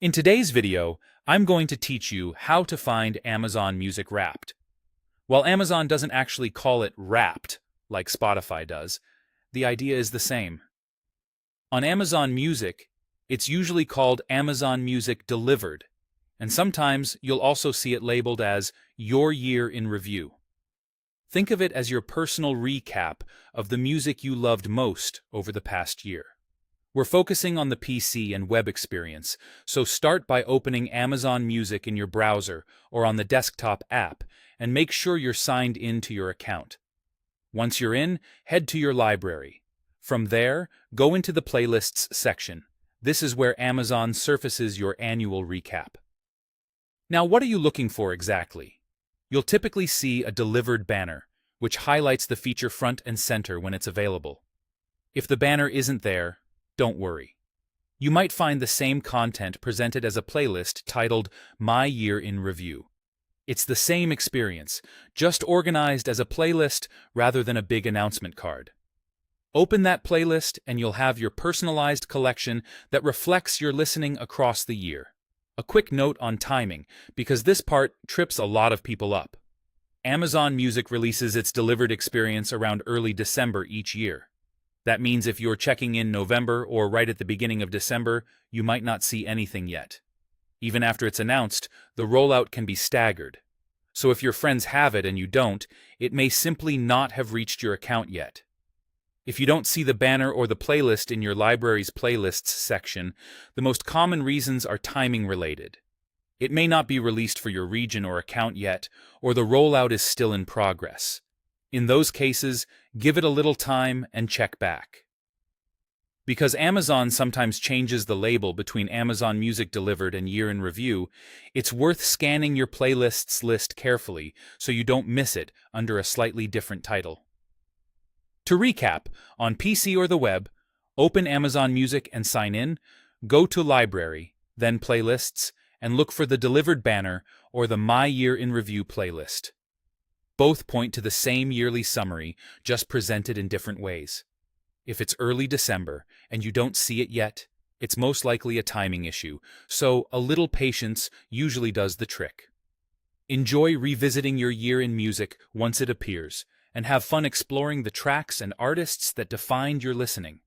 In today's video, I'm going to teach you how to find Amazon Music Wrapped. While Amazon doesn't actually call it Wrapped, like Spotify does, the idea is the same. On Amazon Music, it's usually called Amazon Music Delivered, and sometimes you'll also see it labeled as Your Year in Review. Think of it as your personal recap of the music you loved most over the past year. We're focusing on the PC and web experience, so start by opening Amazon Music in your browser or on the desktop app and make sure you're signed in to your account. Once you're in, head to your library. From there, go into the Playlists section. This is where Amazon surfaces your annual recap. Now, what are you looking for exactly? You'll typically see a delivered banner, which highlights the feature front and center when it's available. If the banner isn't there, don't worry. You might find the same content presented as a playlist titled My Year in Review. It's the same experience, just organized as a playlist rather than a big announcement card. Open that playlist and you'll have your personalized collection that reflects your listening across the year. A quick note on timing, because this part trips a lot of people up. Amazon Music releases its delivered experience around early December each year. That means if you're checking in November or right at the beginning of December, you might not see anything yet. Even after it's announced, the rollout can be staggered. So if your friends have it and you don't, it may simply not have reached your account yet. If you don't see the banner or the playlist in your library's playlists section, the most common reasons are timing related. It may not be released for your region or account yet, or the rollout is still in progress. In those cases, give it a little time and check back. Because Amazon sometimes changes the label between Amazon Music Delivered and Year in Review, it's worth scanning your playlists list carefully so you don't miss it under a slightly different title. To recap, on PC or the web, open Amazon Music and sign in, go to Library, then Playlists, and look for the Delivered banner or the My Year in Review playlist. Both point to the same yearly summary, just presented in different ways. If it's early December and you don't see it yet, it's most likely a timing issue, so a little patience usually does the trick. Enjoy revisiting your year in music once it appears, and have fun exploring the tracks and artists that defined your listening.